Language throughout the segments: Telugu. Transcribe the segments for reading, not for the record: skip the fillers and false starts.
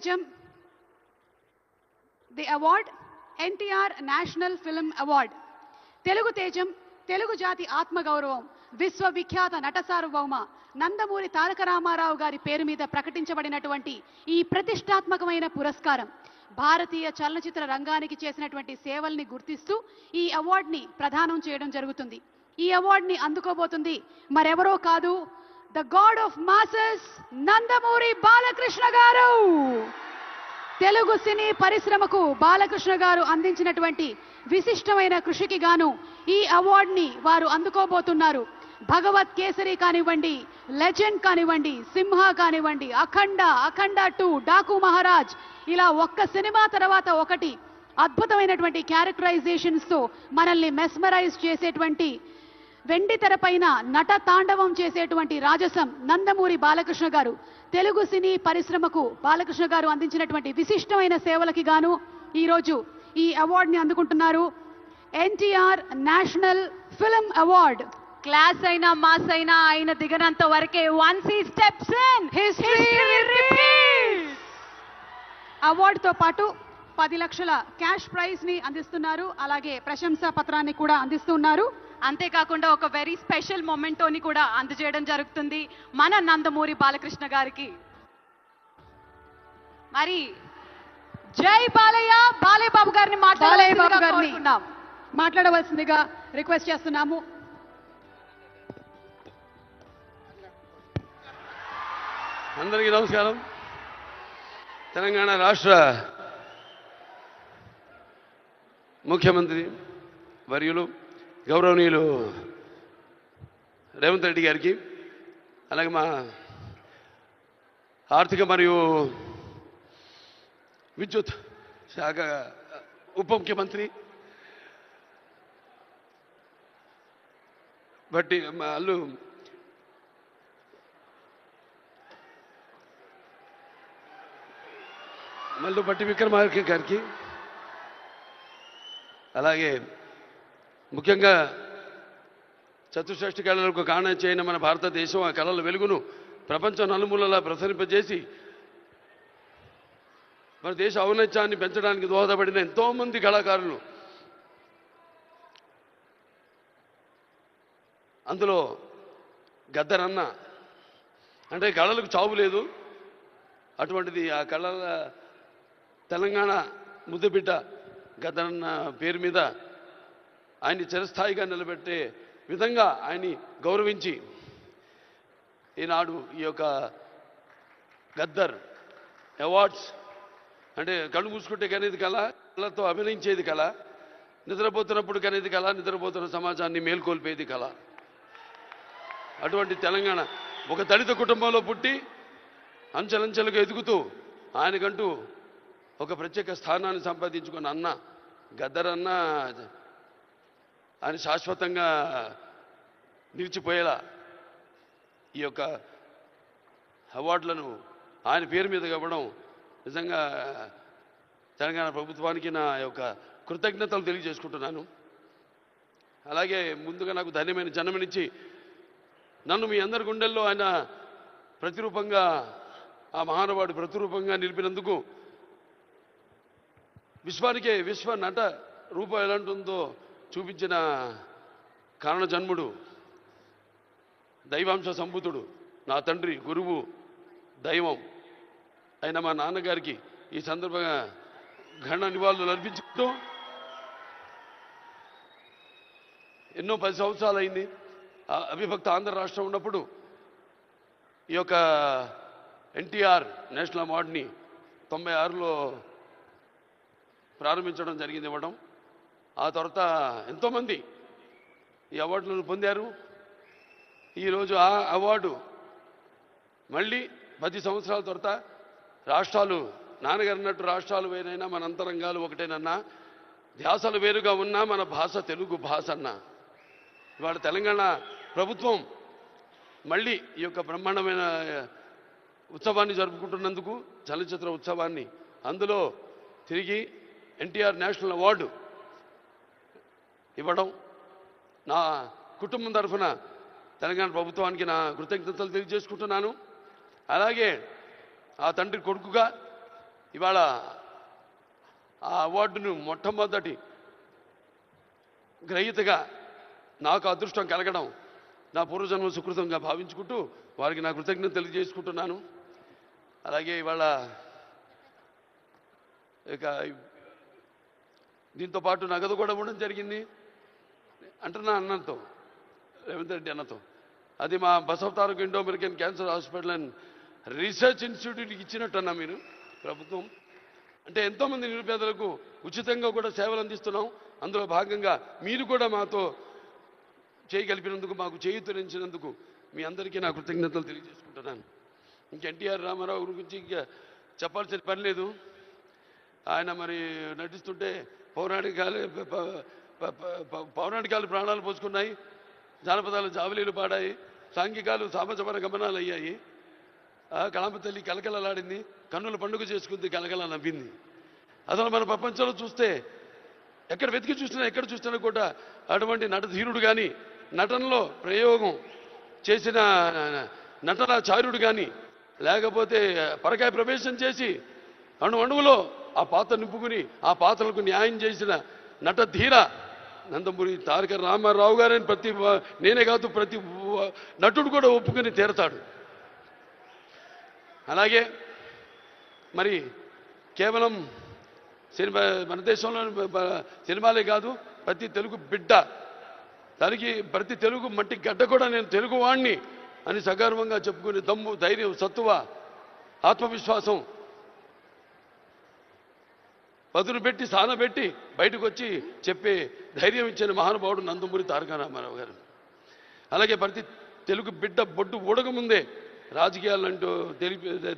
తేజం the award NTR national film award. Telugu తేజం, తెలుగు జాతి ఆత్మగౌరవం, విశ్వవిఖ్యాత నట సార్వభౌమ నందమూరి తారక రామారావు గారి పేరు మీద ప్రకటించబడినటువంటి ఈ ప్రతిష్టాత్మకమైన పురస్కారం భారతీయ చలనచిత్ర రంగానికి చేసినటువంటి సేవల్ని గుర్తిస్తూ ఈ అవార్డుని ప్రదానం చేయడం జరుగుతుంది. ఈ అవార్డుని అందుకోబోతుంది మరెవరో కాదు, the God of masses Nandamuri Balakrishna గారు. తెలుగు సినీ పరిశ్రమకు బాలకృష్ణ గారు అందించినటువంటి విశిష్టమైన కృషికి గాను ఈ అవార్డుని వారు అందుకోబోతున్నారు. భగవత్ కేసరి కానివ్వండి, లెజెండ్ కానివ్వండి, సింహ కానివ్వండి, అఖండ, అఖండ 2, డాకు మహారాజ్, ఇలా ఒక్క సినిమా తర్వాత ఒకటి అద్భుతమైనటువంటి క్యారెక్టరైజేషన్స్ తో మనల్ని మెస్మరైజ్ చేసేటువంటి, వెండి తెరపైన నట తాండవం చేసేటువంటి రాజసం నందమూరి బాలకృష్ణ గారు. తెలుగు సినీ పరిశ్రమకు బాలకృష్ణ గారు అందించినటువంటి విశిష్టమైన సేవలకి గాను ఈరోజు ఈ అవార్డుని అందుకుంటున్నారు. NTR national film award. Class అయినా మాస్ అయినా ఆయన దిగనంత వరకే once he steps in history repeats. అవార్డుతో పాటు 10 లక్షల క్యాష్ ప్రైజ్ ని అందిస్తున్నారు. అలాగే ప్రశంసా పత్రాన్ని కూడా అందిస్తున్నారు. అంతేకాకుండా ఒక వెరీ స్పెషల్ మొమెంటోని కూడా అందజేయడం జరుగుతుంది మన నందమూరి బాలకృష్ణ గారికి. మరి జై బాలయ్య, బాలయ్య బాబు గారిని మాట్లాడవలసిందిగా రిక్వెస్ట్ చేస్తున్నాము. అందరికీ నమస్కారం. తెలంగాణ రాష్ట్ర ముఖ్యమంత్రి వర్యులు గౌరవనీయులు రేవంత్ రెడ్డి గారికి, అలాగే మా ఆర్థిక మరియు విద్యుత్ శాఖ ఉప ముఖ్యమంత్రి బట్టి మా అల్లు బట్టి విక్రమార్క గారికి, అలాగే ముఖ్యంగా చతుషష్ఠి కళలకు కారణం చేయని మన భారతదేశం ఆ కళల వెలుగును ప్రపంచం నలుమూలలా ప్రసరింపజేసి మన దేశ ఔన్నత్యాన్ని పెంచడానికి దోహదపడిన ఎంతోమంది కళాకారులు, అందులో గద్దరన్న అంటే కళలకు చావు లేదు, అటువంటిది ఆ కళల తెలంగాణ ముద్దుబిడ్డ గద్దరన్న పేరు మీద ఆయన్ని చిరస్థాయిగా నిలబెట్టే విధంగా ఆయన్ని గౌరవించి ఈనాడు ఈ యొక్క గద్దర్ అవార్డ్స్ అంటే కళ్ళు మూసుకుంటే కనేది కళ, కళతో అభినయించేది కళ, నిద్రపోతున్నప్పుడు కనేది కళ, నిద్రపోతున్న సమాజాన్ని మేల్కొల్పేది కళ. అటువంటి తెలంగాణ ఒక దళిత కుటుంబంలో పుట్టి అంచెలంచెలుగా ఎదుగుతూ ఆయనకంటూ ఒక ప్రత్యేక స్థానాన్ని సంపాదించుకున్న అన్న గద్దరన్న ఆయన శాశ్వతంగా నిలిచిపోయేలా ఈ యొక్క అవార్డులను ఆయన పేరు మీద ఇవ్వడం నిజంగా తెలంగాణ ప్రభుత్వానికి నా యొక్క కృతజ్ఞతలు తెలియజేసుకుంటున్నాను. అలాగే ముందుగా నాకు ధన్యమైన జన్మనిచ్చి నన్ను మీ అందరి గుండెల్లో ఆయన ప్రతిరూపంగా, ఆ మహానుభావుడు ప్రతిరూపంగా నిలిపినందుకు, విశ్వానికే విశ్వ నట రూపం ఎలాంటిందో చూపించిన కారణ జన్ముడు, దైవాంశ సంభూతుడు, నా తండ్రి, గురువు, దైవం అయిన మా నాన్నగారికి ఈ సందర్భంగా ఘన నివాళులు అర్పించుకుంటూ, ఎన్నో 10 సంవత్సరాలు అయింది అవిభక్త ఆంధ్ర రాష్ట్రం ఉన్నప్పుడు ఈ యొక్క ఎన్టీఆర్ నేషనల్ అవార్డుని 96లో ప్రారంభించడం జరిగింది, ఇవ్వడం. ఆ తర్వాత ఎంతోమంది ఈ అవార్డులను పొందారు. ఈరోజు ఆ అవార్డు మళ్ళీ 10 సంవత్సరాల తర్వాత రాష్ట్రాలు, నాన్నగారు అన్నట్టు రాష్ట్రాలు వేరైనా మన అంతరంగాలు ఒకటేనన్నా, ధ్యాసలు వేరుగా ఉన్నా మన భాష తెలుగు భాష అన్న. ఇవాళ తెలంగాణ ప్రభుత్వం మళ్ళీ ఈ యొక్క బ్రహ్మాండమైన ఉత్సవాన్ని జరుపుకుంటున్నందుకు, చలనచిత్ర ఉత్సవాన్ని, అందులో తిరిగి ఎన్టీఆర్ నేషనల్ అవార్డు ఇవ్వడం నా కుటుంబం తరఫున తెలంగాణ ప్రభుత్వానికి నా కృతజ్ఞతలు తెలియజేసుకుంటున్నాను. అలాగే ఆ తండ్రి కొడుకుగా ఇవాళ ఆ అవార్డును మొట్టమొదటి గ్రహీతగా నాకు అదృష్టం కలగడం నా పూర్వజన్మ సుకృతంగా భావించుకుంటూ వారికి నా కృతజ్ఞత తెలియజేసుకుంటున్నాను. అలాగే ఇవాళ ఇక దీంతో పాటు నగదు కూడా ఇవ్వడం జరిగింది అంటున్నా అన్నతో, రేవంత్ రెడ్డి అన్నతో. అది మా Basavataraka Indo American cancer hospital and research ఇన్స్టిట్యూట్కి ఇచ్చినట్టన్నా మీరు ప్రభుత్వం. అంటే ఎంతోమంది నిరుపేదలకు ఉచితంగా కూడా సేవలు అందిస్తున్నాం. అందులో భాగంగా మీరు కూడా మాతో చేయగలిపినందుకు, మాకు చేయూతనించినందుకు మీ అందరికీ నా కృతజ్ఞతలు తెలియజేసుకుంటున్నాను. ఇంక ఎన్టీఆర్ రామారావు గురించి ఇంకా చెప్పాల్సిన పని లేదు. ఆయన మరి నటిస్తుంటే పౌరాణికాలు ప్రాణాలు పోసుకున్నాయి, జానపదాలు జావలీలు పాడాయి, సాంఘికాలు సామజమన గమనాలు అయ్యాయి. కళామ తల్లి కలకలలాడింది, కన్నుల పండుగ చేసుకుంది, కలకల నవ్వింది. అసలు మన ప్రపంచంలో చూస్తే ఎక్కడ వెతికి చూసినా ఎక్కడ చూసినా కూడా అటువంటి నటధీరుడు కానీ, నటనలో ప్రయోగం చేసిన నటనాచార్యుడు కానీ, లేకపోతే పరకాయ ప్రవేశం చేసి అణువులో ఆ పాత్ర నింపుకుని ఆ పాత్రలకు న్యాయం చేసిన నటధీర నందమూరి తారక రామారావు గారని నేనే కాదు ప్రతి నటుడు కూడా ఒప్పుకొని తీరతాడు. అలాగే మరి కేవలం సినిమా, మన దేశంలో సినిమాలే కాదు, ప్రతి తెలుగు బిడ్డ ప్రతి తెలుగు మట్టి గడ్డ కూడా నేను తెలుగు వాణ్ణి అని సగర్వంగా చెప్పుకునే దమ్ము, ధైర్యం, సత్తువ, ఆత్మవిశ్వాసం పదును పెట్టి సానబెట్టి బయటకు వచ్చి చెప్పే ధైర్యం ఇచ్చిన మహానుభావుడు నందమూరి తారక రామారావు గారు. అలాగే ప్రతి తెలుగు బిడ్డ బొడ్డు ఊడకముందే రాజకీయాలంటూ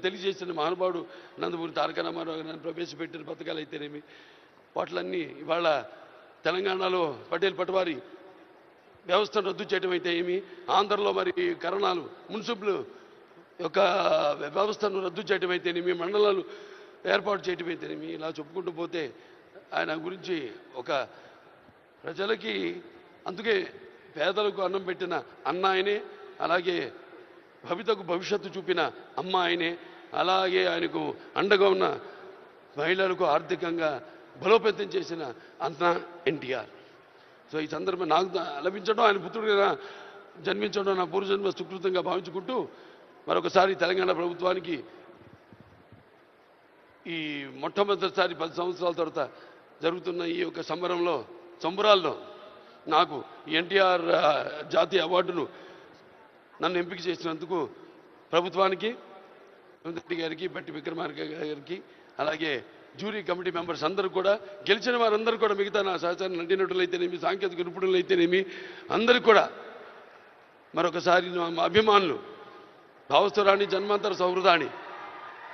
తెలియజేసిన మహానుభావుడు నందమూరి తారక రామారావు గారు. ప్రవేశపెట్టిన పథకాలు అయితేనేమి వాటిలన్నీ ఇవాళ తెలంగాణలో పటేల్ పటవారి వ్యవస్థను రద్దు చేయడం అయితే ఏమి, ఆంధ్రలో మరి కరణాలు మున్సిపల్ యొక్క వ్యవస్థను రద్దు చేయడం అయితేనేమి, మండలాలు ఏర్పాటు చేయడం అయితేనేమి, ఇలా చెప్పుకుంటూ పోతే ఆయన గురించి ఒక ప్రజలకి, అందుకే పేదలకు అన్నం పెట్టిన అన్న ఆయనే, అలాగే భవితకు భవిష్యత్తు చూపిన అమ్మ ఆయనే, అలాగే ఆయనకు అండగా ఉన్న మహిళలకు ఆర్థికంగా బలోపేతం చేసిన అన్న ఎన్టీఆర్. సో ఈ సందర్భం నాకు లభించడం, ఆయన పుత్రుడిగా జన్మించడం నా పూర్వజన్మ సుకృతంగా భావించుకుంటూ మరొకసారి తెలంగాణ ప్రభుత్వానికి ఈ మొట్టమొదటిసారి 10 సంవత్సరాల తర్వాత జరుగుతున్న ఈ యొక్క సంబరాల్లో నాకు ఎన్టీఆర్ జాతీయ అవార్డును నన్ను ఎంపిక చేసినందుకు ప్రభుత్వానికి, రెడ్డి గారికి, బట్టి విక్రమార్క గారికి, అలాగే జ్యూరీ కమిటీ మెంబర్స్ అందరూ కూడా, గెలిచిన వారందరూ కూడా, మిగతా నా సహచార నటినటులైతేనేమి, సాంకేతిక నిపుణులైతేనేమి అందరికీ కూడా మరొకసారి మా అభిమానులు, భావస్థురాణి జన్మాంతర సౌహృదాన్ని,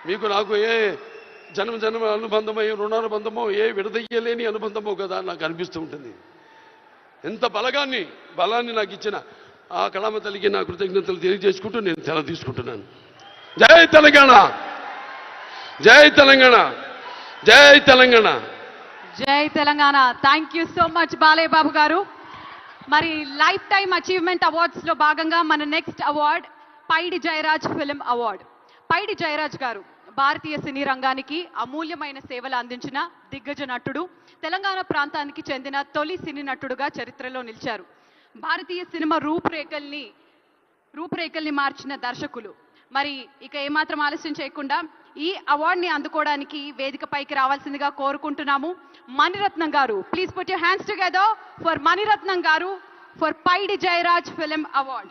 మీకు నాకు ఏ జన్మ అనుబంధమో, ఏ రుణానుబంధమో, ఏ విడదయ్యలేని అనుబంధమో కదా నాకు అనిపిస్తూ ఉంటుంది. ఎంత బలాన్ని నాకు ఇచ్చిన ఆ కళామ తల్లికి నా కృతజ్ఞతలు తెలియజేసుకుంటూ నేను సెలవు తీసుకుంటున్నాను. జై తెలంగాణ, జై తెలంగాణ, జై తెలంగాణ, జై Telangana. Thank you so much Balayya Babu గారు. మరి లైఫ్ టైమ్ అచీవ్మెంట్ అవార్డ్స్ లో భాగంగా మన next award Paidi Jayaraj film award. Paidi Jayaraj గారు భారతీయ సినీ రంగానికి అమూల్యమైన సేవలు అందించిన దిగ్గజ నటుడు, తెలంగాణ ప్రాంతానికి చెందిన తొలి సినీ నటుడుగా చరిత్రలో నిలిచారు. భారతీయ సినిమా రూపురేఖల్ని మార్చిన దర్శకులు. మరి ఇక ఏమాత్రం ఆలస్యం చేయకుండా ఈ అవార్డుని అందుకోవడానికి వేదికపైకి రావాల్సిందిగా కోరుకుంటున్నాము. మణిరత్నం గారు, please put your hands together for Mani Ratnam గారు for Paidi Jayaraj film award.